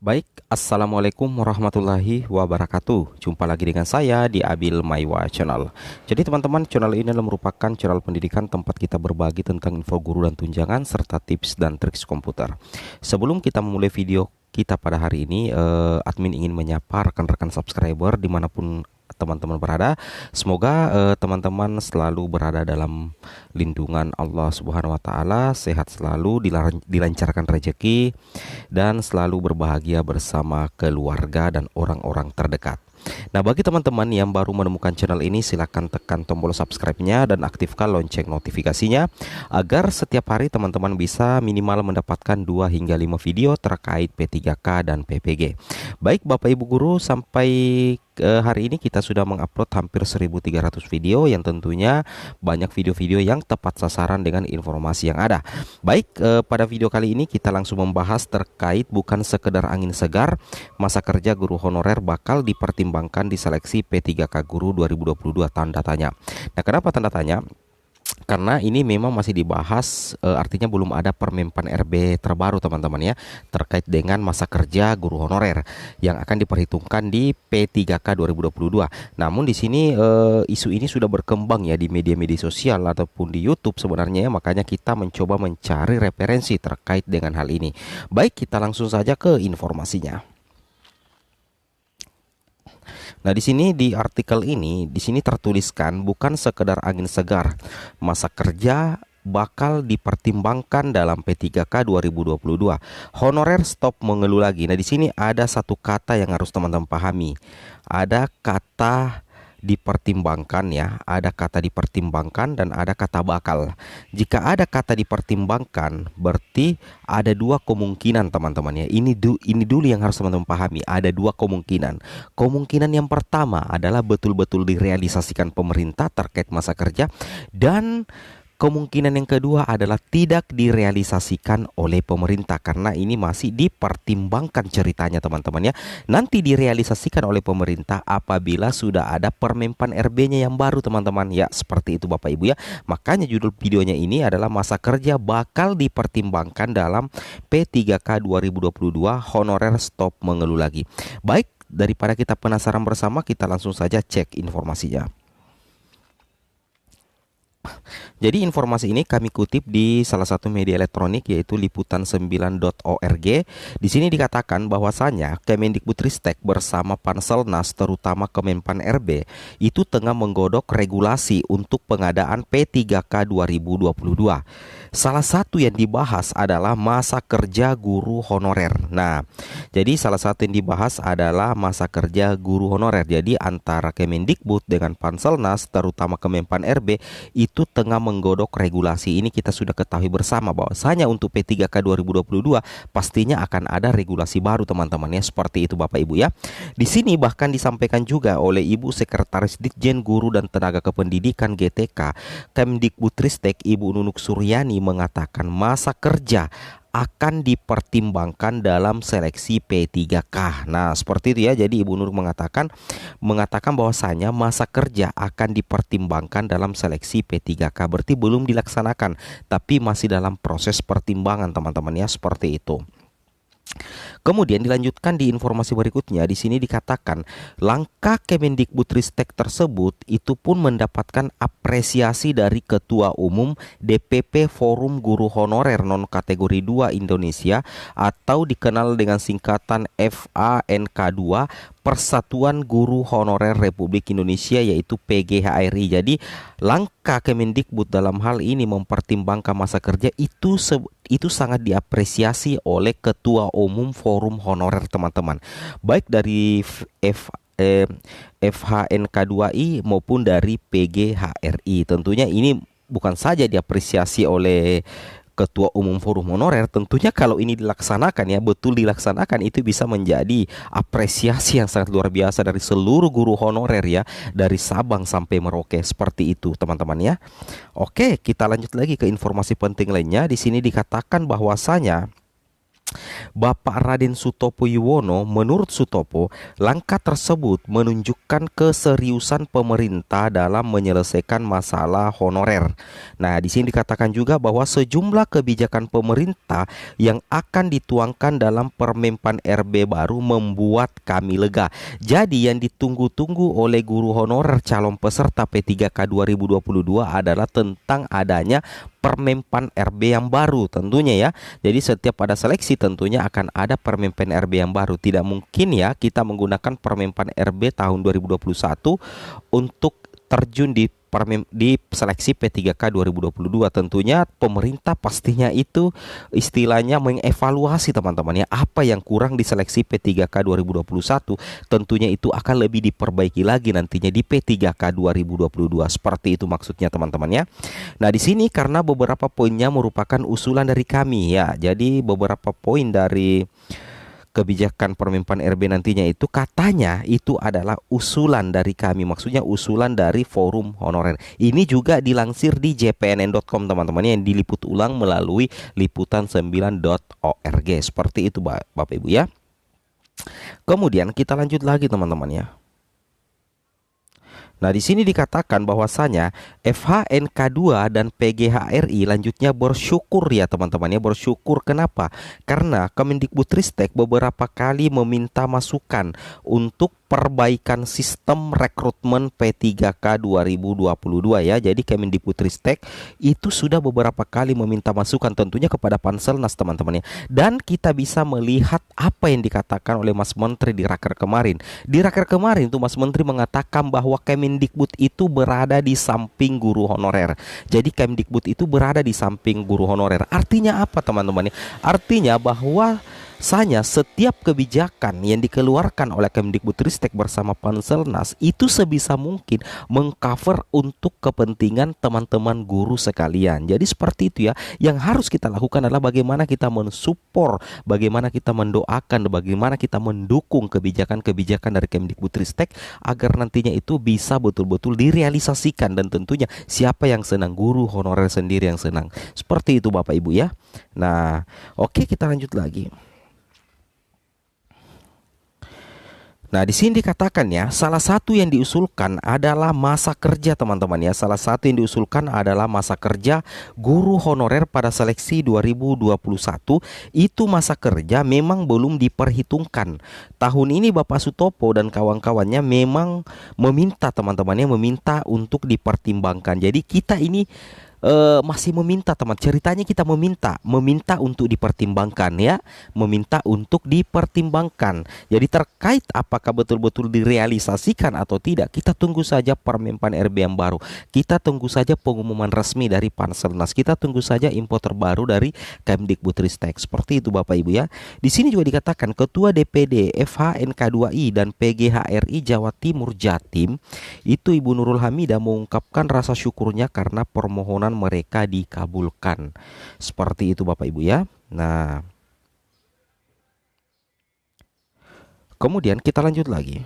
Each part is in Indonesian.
Baik, Assalamualaikum warahmatullahi wabarakatuh. Jumpa lagi dengan saya di Abil Maiwa Channel. Jadi teman-teman, channel ini adalah merupakan channel pendidikan tempat kita berbagi tentang info guru dan tunjangan serta tips dan triks komputer. Sebelum kita memulai video kita pada hari ini, admin ingin menyapa rekan-rekan subscriber dimanapun teman-teman berada. Semoga teman-teman selalu berada dalam lindungan Allah Subhanahu wa taala, sehat selalu, dilancarkan rezeki dan selalu berbahagia bersama keluarga dan orang-orang terdekat. Nah, bagi teman-teman yang baru menemukan channel ini, silakan tekan tombol subscribe-nya dan aktifkan lonceng notifikasinya agar setiap hari teman-teman bisa minimal mendapatkan 2 hingga 5 video terkait P3K dan PPG. Baik Bapak Ibu guru, sampai hari ini kita sudah mengupload hampir 1.300 video yang tentunya banyak video-video yang tepat sasaran dengan informasi yang ada. Baik, pada video kali ini kita langsung membahas terkait bukan sekedar angin segar, masa kerja guru honorer bakal dipertimbangkan di seleksi P3K Guru 2022, tanda tanya. Nah, kenapa tanda tanya? Karena ini memang masih dibahas, artinya belum ada Permenpan RB terbaru teman-teman ya, terkait dengan masa kerja guru honorer yang akan diperhitungkan di P3K 2022. Namun di sini isu ini sudah berkembang ya di media-media sosial ataupun di YouTube sebenarnya ya, makanya kita mencoba mencari referensi terkait dengan hal ini. Baik, kita langsung saja ke informasinya. Nah, di sini di artikel ini, di sini tertuliskan bukan sekedar angin segar, masa kerja bakal dipertimbangkan dalam P3K 2022. Honorer stop mengeluh lagi. Nah, di sini ada satu kata yang harus teman-teman pahami. Ada kata dipertimbangkan ya, ada kata dipertimbangkan dan ada kata bakal. Jika ada kata dipertimbangkan, berarti ada dua kemungkinan teman-teman ya. Ini dulu yang harus teman-teman pahami. Ada dua kemungkinan. Kemungkinan yang pertama adalah betul-betul direalisasikan pemerintah terkait masa kerja, dan kemungkinan yang kedua adalah tidak direalisasikan oleh pemerintah, karena ini masih dipertimbangkan ceritanya teman-teman ya. Nanti direalisasikan oleh pemerintah apabila sudah ada Permenpan RB-nya yang baru teman-teman ya. Seperti itu Bapak Ibu ya. Makanya judul videonya ini adalah masa kerja bakal dipertimbangkan dalam P3K 2022, honorer stop mengeluh lagi. Baik, daripada kita penasaran bersama, kita langsung saja cek informasinya. Jadi informasi ini kami kutip di salah satu media elektronik yaitu liputan9.org. Di sini dikatakan bahwasanya Kemendikbudristek bersama Panselnas terutama Kemenpan RB itu tengah menggodok regulasi untuk pengadaan P3K 2022. Salah satu yang dibahas adalah masa kerja guru honorer. Nah, jadi salah satu yang dibahas adalah masa kerja guru honorer. Jadi antara Kemendikbud dengan Panselnas terutama Kemenpan RB itu tengah menggodok regulasi. Ini kita sudah ketahui bersama bahwasanya untuk P3K 2022 pastinya akan ada regulasi baru teman-teman ya. Seperti itu Bapak Ibu ya. Di sini bahkan disampaikan juga oleh Ibu Sekretaris Ditjen Guru dan Tenaga Kependidikan GTK Kemdikbudristek Ibu Nunuk Suryani mengatakan masa kerja akan dipertimbangkan dalam seleksi P3K. Nah, seperti itu ya. Jadi Ibu Nur mengatakan bahwasanya masa kerja akan dipertimbangkan dalam seleksi P3K. Berarti belum dilaksanakan, tapi masih dalam proses pertimbangan teman-teman ya, seperti itu. Kemudian dilanjutkan di informasi berikutnya, di sini dikatakan langkah Kemendikbudristek tersebut itu pun mendapatkan apresiasi dari Ketua Umum DPP Forum Guru Honorer Non Kategori 2 Indonesia atau dikenal dengan singkatan FANK2, Persatuan Guru Honorer Republik Indonesia, yaitu PGHRI. Jadi langkah Kemendikbud dalam hal ini mempertimbangkan masa kerja itu sangat diapresiasi oleh Ketua Umum Forum Honorer teman-teman, baik dari FHNK2I maupun dari PGHRI. Tentunya ini bukan saja diapresiasi oleh Ketua Umum Forum Honorer, tentunya kalau ini dilaksanakan ya, betul dilaksanakan, itu bisa menjadi apresiasi yang sangat luar biasa dari seluruh guru honorer ya, dari Sabang sampai Merauke. Seperti itu teman-teman ya. Oke, kita lanjut lagi ke informasi penting lainnya. Di sini dikatakan bahwasanya Bapak Raden Sutopo Yuwono, menurut Sutopo, langkah tersebut menunjukkan keseriusan pemerintah dalam menyelesaikan masalah honorer. Nah, di sini dikatakan juga bahwa sejumlah kebijakan pemerintah yang akan dituangkan dalam Permenpan RB baru membuat kami lega. Jadi yang ditunggu-tunggu oleh guru honorer calon peserta P3K 2022 adalah tentang adanya Permenpan RB yang baru tentunya ya. Jadi setiap ada seleksi tentunya akan ada Permenpan RB yang baru. Tidak mungkin ya kita menggunakan Permenpan RB tahun 2021 untuk terjun di seleksi P3K 2022. Tentunya pemerintah pastinya itu istilahnya mengevaluasi teman-teman ya, apa yang kurang di seleksi P3K 2021. Tentunya itu akan lebih diperbaiki lagi nantinya di P3K 2022. Seperti itu maksudnya teman-teman ya. Nah, di sini karena beberapa poinnya merupakan usulan dari kami ya. Jadi beberapa poin dari kebijakan Permenpan RB nantinya itu katanya itu adalah usulan dari kami, maksudnya usulan dari forum honorer. Ini juga dilansir di jpnn.com teman-teman yang diliput ulang melalui liputan9.org. Seperti itu Bapak Ibu ya. Kemudian kita lanjut lagi teman-teman ya. Nah, di sini dikatakan bahwasanya FHNK2 dan PGHRI lanjutnya bersyukur ya teman-teman ya, bersyukur kenapa? Karena Kemendikbudristek beberapa kali meminta masukan untuk perbaikan sistem rekrutmen P3K 2022 ya. Jadi Kemendikbudristek itu sudah beberapa kali meminta masukan tentunya kepada Panselnas teman-teman ya. Dan kita bisa melihat apa yang dikatakan oleh Mas Menteri di Raker kemarin. Di Raker kemarin tuh Mas Menteri mengatakan bahwa Kemendikbud itu berada di samping guru honorer. Jadi Kemdikbud itu berada di samping guru honorer. Artinya apa teman-teman ya? Artinya bahwa setiap kebijakan yang dikeluarkan oleh Kemdikbudristek bersama Panselnas itu sebisa mungkin mengcover untuk kepentingan teman-teman guru sekalian. Jadi seperti itu ya. Yang harus kita lakukan adalah bagaimana kita mensupport, bagaimana kita mendoakan, bagaimana kita mendukung kebijakan-kebijakan dari Kemdikbudristek agar nantinya itu bisa betul-betul direalisasikan, dan tentunya siapa yang senang, guru honorer sendiri yang senang. Seperti itu Bapak Ibu ya. Nah, oke, kita lanjut lagi. Nah, di sini dikatakan ya, salah satu yang diusulkan adalah masa kerja teman-teman ya. Salah satu yang diusulkan adalah masa kerja guru honorer pada seleksi 2021. Itu masa kerja memang belum diperhitungkan. Tahun ini Bapak Sutopo dan kawan-kawannya memang meminta teman-temannya meminta untuk dipertimbangkan. Jadi kita ini masih meminta teman, ceritanya kita meminta untuk dipertimbangkan ya, meminta untuk dipertimbangkan. Jadi terkait apakah betul-betul direalisasikan atau tidak, kita tunggu saja Permenpan RB yang baru, kita tunggu saja pengumuman resmi dari Panselnas, kita tunggu saja info terbaru dari Kemdikbudristek. Seperti itu Bapak Ibu ya. Di sini juga dikatakan Ketua DPD FHNK2I dan PGHRI Jawa Timur Jatim itu Ibu Nurul Hamidah mengungkapkan rasa syukurnya karena permohonan mereka dikabulkan. Seperti itu Bapak Ibu ya. Nah, kemudian kita lanjut lagi.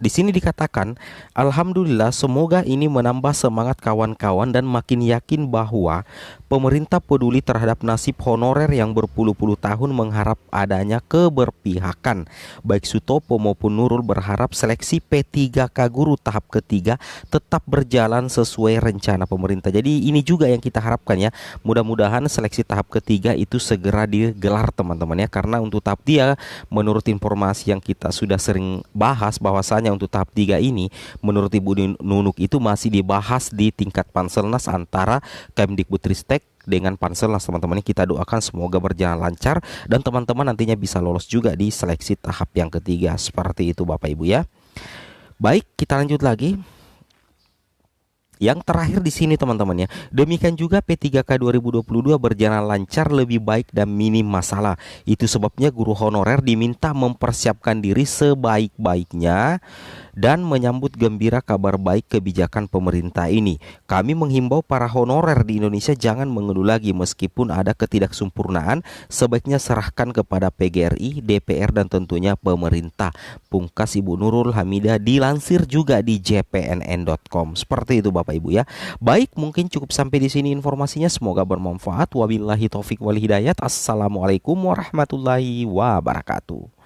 Di sini dikatakan, alhamdulillah semoga ini menambah semangat kawan-kawan dan makin yakin bahwa pemerintah peduli terhadap nasib honorer yang berpuluh-puluh tahun mengharap adanya keberpihakan. Baik Sutopo maupun Nurul berharap seleksi P3K guru tahap ketiga tetap berjalan sesuai rencana pemerintah. Jadi ini juga yang kita harapkan ya. Mudah-mudahan seleksi tahap ketiga itu segera digelar teman-teman ya. Karena untuk tahap dia, menurut informasi yang kita sudah sering bahas, bahwasanya untuk tahap 3 ini menurut Ibu Nunuk itu masih dibahas di tingkat Panselnas antara Kemdikbudristek dengan Panselnas teman-teman. Kita doakan semoga berjalan lancar dan teman-teman nantinya bisa lolos juga di seleksi tahap yang ketiga. Seperti itu Bapak Ibu ya. Baik, kita lanjut lagi. Yang terakhir di sini teman-teman ya. Demikian juga P3K 2022 berjalan lancar, lebih baik dan minim masalah. Itu sebabnya guru honorer diminta mempersiapkan diri sebaik-baiknya dan menyambut gembira kabar baik kebijakan pemerintah ini. Kami menghimbau para honorer di Indonesia jangan mengeluh lagi meskipun ada ketidaksempurnaan, sebaiknya serahkan kepada PGRI, DPR dan tentunya pemerintah. Pungkas Ibu Nurul Hamidah, dilansir juga di jpnn.com. Seperti itu Bapak Ibu ya. Baik, mungkin cukup sampai di sini informasinya, semoga bermanfaat. Wabillahi taufik wal hidayat. Assalamualaikum warahmatullahi wabarakatuh.